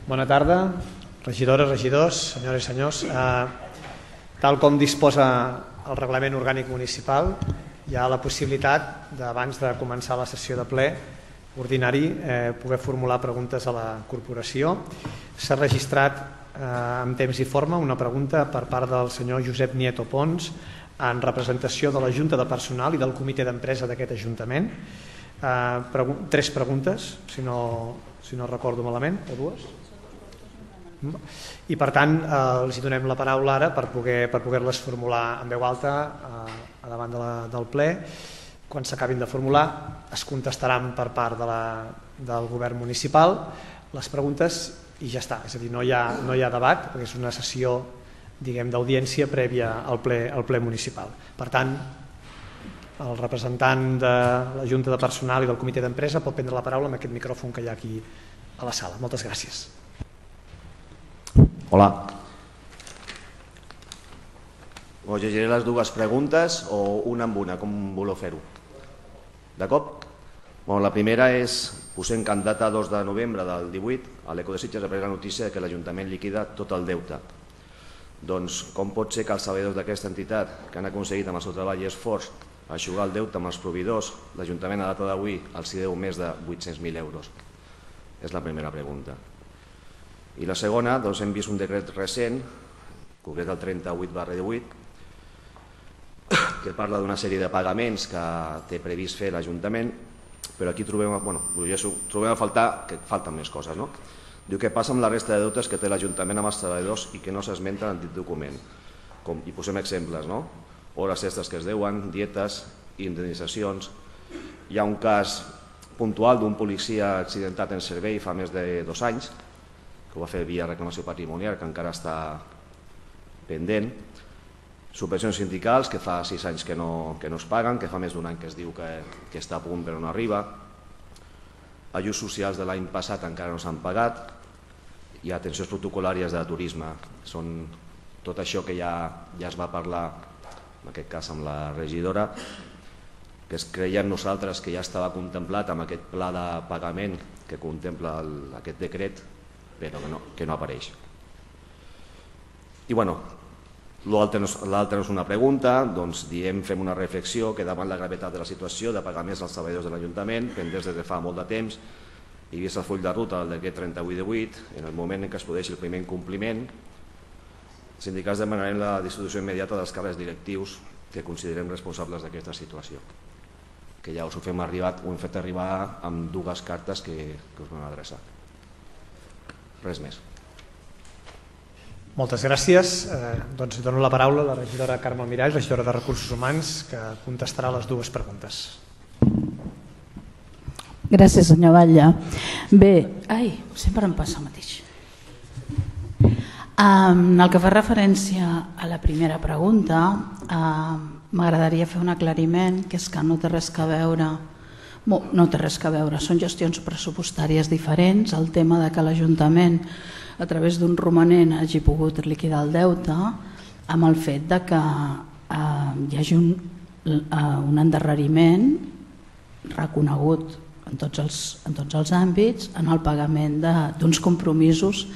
Bona tarda, regidores, regidors, senyores i senyors. Tal com disposa el reglament orgànic municipal, hi ha la possibilitat d'abans de començar la sessió de ple ordinari poder formular preguntes a la corporació. S'ha registrat en temps i forma una pregunta per part del senyor Josep Nieto Pons en representació de la Junta de Personal i del comitè d'empresa d'aquest Ajuntament. 3 preguntes, si no recordo malament, o 2. I per tant els donem la paraula ara per poder-les formular en veu alta a davant del ple. Quan s'acabin de formular es contestaran per part del govern municipal les preguntes i ja està, és a dir, no hi ha debat perquè és una sessió d'audiència prèvia al ple municipal. Per tant, el representant de la Junta de Personal i del comitè d'empresa pot prendre la paraula amb aquest micròfon que hi ha aquí a la sala. Moltes gràcies. Hola. Us llegiré les 2 preguntes o una amb una, com voleu fer-ho? D'acord? La primera és, posem en data 2 de novembre del 18, a l'Eco de Sitges apareix la notícia que l'Ajuntament liquida tot el deute. Doncs com pot ser que els treballadors d'aquesta entitat, que han aconseguit amb el seu treball i esforç eixugar el deute amb els proveïdors, l'Ajuntament a data d'avui els deu més de 800.000 euros? És la primera pregunta. I la segona, doncs hem vist un decret recent, concret el 38/18, que parla d'una sèrie de pagaments que té previst fer l'Ajuntament, però aquí trobem a faltar que falten més coses. Diu que passa amb la resta de deutes que té l'Ajuntament amb els treballadors i que no s'esmenten en dit document. I posem exemples, hores extres que es deuen, dietes, indemnitzacions. Hi ha un cas puntual d'un policia accidentat en servei fa més de 2 anys, que ho va fer via reclamació patrimonial, que encara està pendent. Subvencions sindicals, que fa 6 anys que no es paguen, que fa més d'1 any que es diu que està a punt però no arriba. Ajuts socials de l'any passat encara no s'han pagat. Hi ha atencions protocolàries de turisme. Són tot això que ja es va parlar, en aquest cas amb la regidora, que creiem nosaltres que ja estava contemplat amb aquest pla de pagament que contempla aquest decret, però que no apareix. I l'altre no és una pregunta, doncs fem una reflexió que davant la gravetat de la situació de pagaments als treballadors de l'Ajuntament, pendents des de fa molt de temps, i vist el full de ruta del decret 38/18, en el moment en què es produeixi el primer incompliment, els sindicats demanarem la destitució immediata dels càrrecs directius que considerem responsables d'aquesta situació, que ja us ho hem fet arribar amb 2 cartes que us vam adreçar. Res més. Moltes gràcies. Doncs dono la paraula a la regidora Carme Mirall, regidora de Recursos Humans, que contestarà les 2 preguntes. Gràcies, senyor Batlle. Bé, sempre em passa el mateix. En el que fa referència a la primera pregunta, m'agradaria fer un aclariment, que és que no té res a veure, són gestions pressupostàries diferents. El tema de que l'Ajuntament, a través d'un romanent, hagi pogut liquidar el deute amb el fet que hi hagi un endarreriment reconegut en tots els àmbits en el pagament d'uns compromisos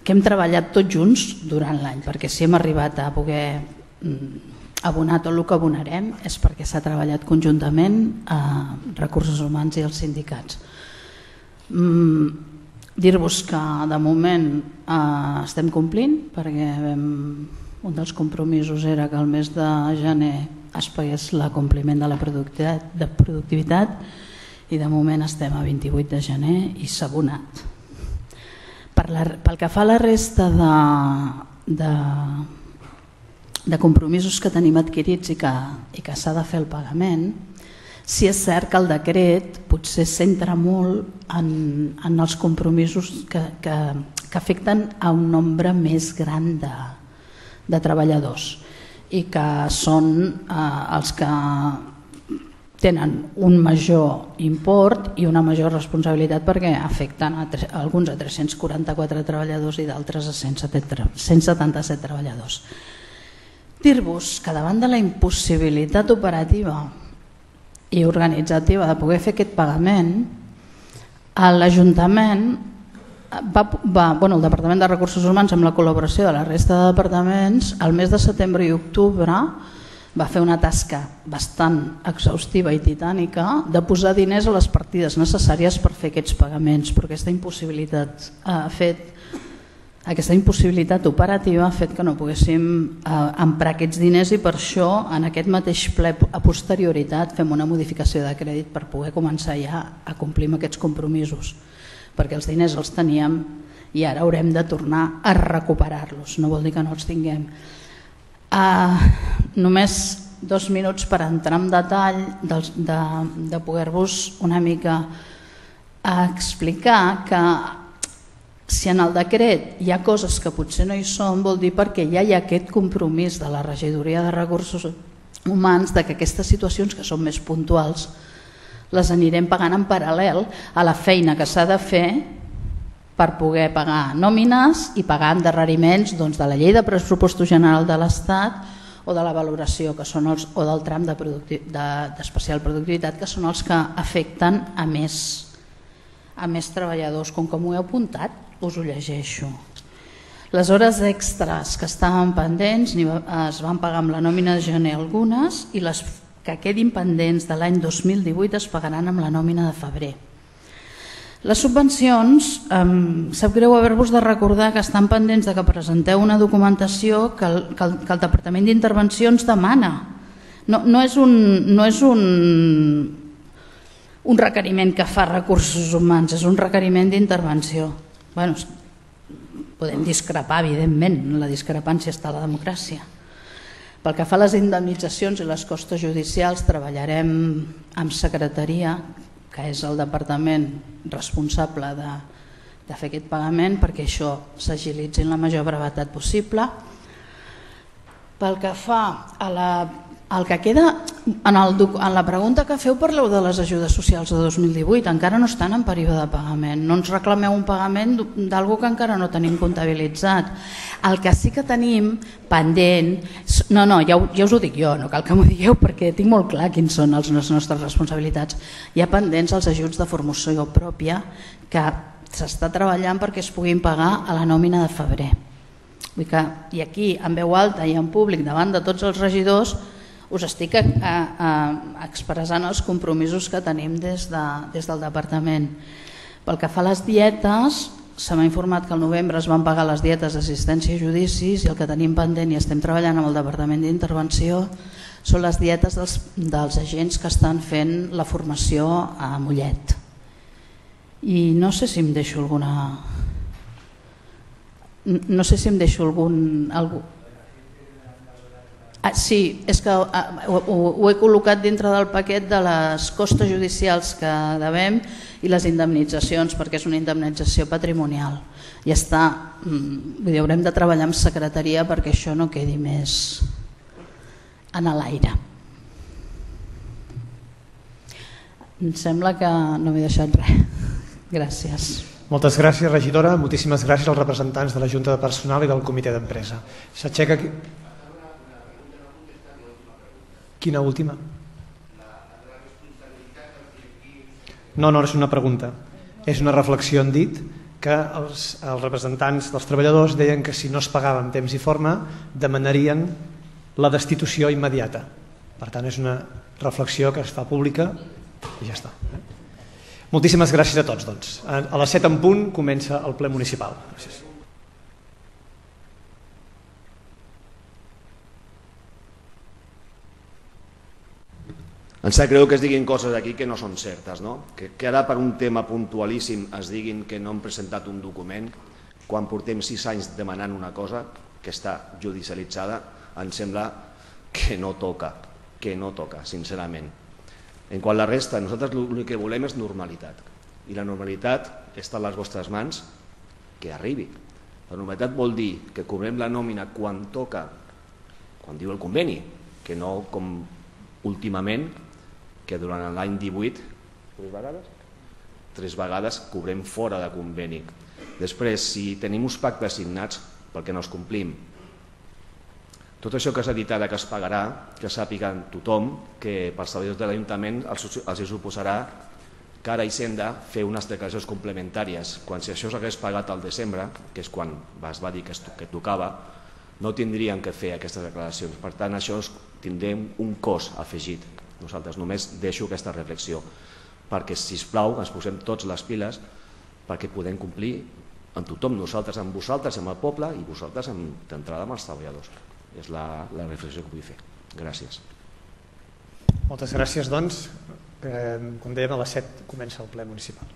que hem treballat tots junts durant l'any, perquè si hem arribat a poder abonar tot el que abonarem és perquè s'ha treballat conjuntament a Recursos Humans i els sindicats. Dir-vos que de moment estem complint, perquè un dels compromisos era que el mes de gener es pagués l'acompliment de la productivitat i de moment estem a 28 de gener i s'ha abonat. Pel que fa a la resta de compromisos que tenim adquirits i que s'ha de fer el pagament, sí és cert que el decret potser centra molt en els compromisos que afecten a un nombre més gran de treballadors i que són els que tenen un major import i una major responsabilitat perquè afecten alguns a 344 treballadors i d'altres a 177 treballadors. Dir-vos que davant de la impossibilitat operativa i organitzativa de poder fer aquest pagament, l'Ajuntament el Departament de Recursos Humans, amb la col·laboració de la resta de departaments, al mes de setembre i octubre va fer una tasca bastant exhaustiva i titànica de posar diners a les partides necessàries per fer aquests pagaments, però aquesta impossibilitat operativa ha fet que no poguéssim emprar aquests diners, i per això en aquest mateix ple a posterioritat fem una modificació de crèdit per poder començar ja a complir amb aquests compromisos, perquè els diners els teníem i ara haurem de tornar a recuperar-los, no vol dir que no els tinguem. Només 2 minuts per entrar en detall de poder-vos una mica explicar que si en el decret hi ha coses que potser no hi són, vol dir perquè ja hi ha aquest compromís de la Regidoria de Recursos Humans de que aquestes situacions que són més puntuals les anirem pagant en paral·lel a la feina que s'ha de fer per poder pagar nòmines i pagar endarreriments de la llei de pressupostos general de l'Estat o de la valoració o del tram d'especial productivitat, que són els que afecten a més treballadors. Com que m'ho he apuntat, us ho llegeixo. Les hores extres que estaven pendents es van pagar amb la nòmina de gener algunes, i les que quedin pendents de l'any 2018 es pagaran amb la nòmina de febrer. Les subvencions, sap greu haver-vos de recordar que estan pendents de que presenteu una documentació que el Departament d'Intervenció ens demana. No és un requeriment que fa Recursos Humans, és un requeriment d'intervenció. Podem discrepar, evidentment, la discrepància està a la democràcia. Pel que fa a les indemnitzacions i les costes judicials, treballarem amb secretaria, que és el departament responsable de fer aquest pagament, perquè això s'agilitzi en la major brevetat possible. Pel que fa al que queda, en la pregunta que feu parleu de les ajudes socials de 2018, encara no estan en període de pagament, no ens reclameu un pagament d'alguna que encara no tenim comptabilitzat. El que sí que tenim pendent, ja us ho dic jo, no cal que m'ho digueu perquè tinc molt clar quins són les nostres responsabilitats. Hi ha pendents els ajuts de formació pròpia que s'està treballant perquè es puguin pagar a la nòmina de febrer. I aquí, en veu alta i en públic, davant de tots els regidors, us estic expressant els compromisos que tenim des del departament. Pel que fa a les dietes, se m'ha informat que al novembre es van pagar les dietes d'assistència a judicis, i el que tenim pendent i estem treballant amb el Departament d'Intervenció són les dietes dels agents que estan fent la formació a Mollet. I no sé si em deixo alguna... No sé si em deixo algun... Sí, és que ho he col·locat dintre del paquet de les costes judicials que devem i les indemnitzacions, perquè és una indemnització patrimonial. Ja està, haurem de treballar amb secretaria perquè això no quedi més en l'aire. Em sembla que no m'he deixat res. Gràcies. Moltes gràcies, regidora. Moltíssimes gràcies als representants de la Junta de Personal i del Comitè d'Empresa. S'aixeca... Quina última? No, és una pregunta. És una reflexió. Han dit que els representants dels treballadors deien que si no es pagava en temps i forma demanarien la destitució immediata. Per tant, és una reflexió que es fa pública i ja està. Moltíssimes gràcies a tots. Doncs. A les 7 en punt comença el ple municipal. Gràcies. Em sap greu que es diguin coses aquí que no són certes, no? Que ara per un tema puntualíssim es diguin que no han presentat un document quan portem 6 anys demanant una cosa que està judicialitzada, em sembla que no toca, sincerament. En quant a la resta, nosaltres l'únic que volem és normalitat, i la normalitat està a les vostres mans, que arribi. La normalitat vol dir que cobrem la nòmina quan toca, quan diu el conveni, que no com últimament, que durant l'any 18 3 vegades cobrem fora de conveni. Després, si tenim uns pactes signats perquè no els complim, tot això que s'ha dit ara que es pagarà, que sàpiga tothom que pels treballadors de l'Ajuntament els suposarà que ara Hisenda fer unes declaracions complementàries, quan si això s'hagués pagat al desembre, que és quan es va dir que tocava, no tindrien que fer aquestes declaracions. Per tant, això tindrem un cost afegit. Nosaltres només deixo aquesta reflexió, perquè, sisplau, ens posem tots les piles perquè podem complir amb tothom, nosaltres amb vosaltres, amb el poble, i vosaltres d'entrada amb els treballadors. És la reflexió que vull fer. Gràcies. Moltes gràcies, doncs. Com dèiem, a les 7 comença el ple municipal.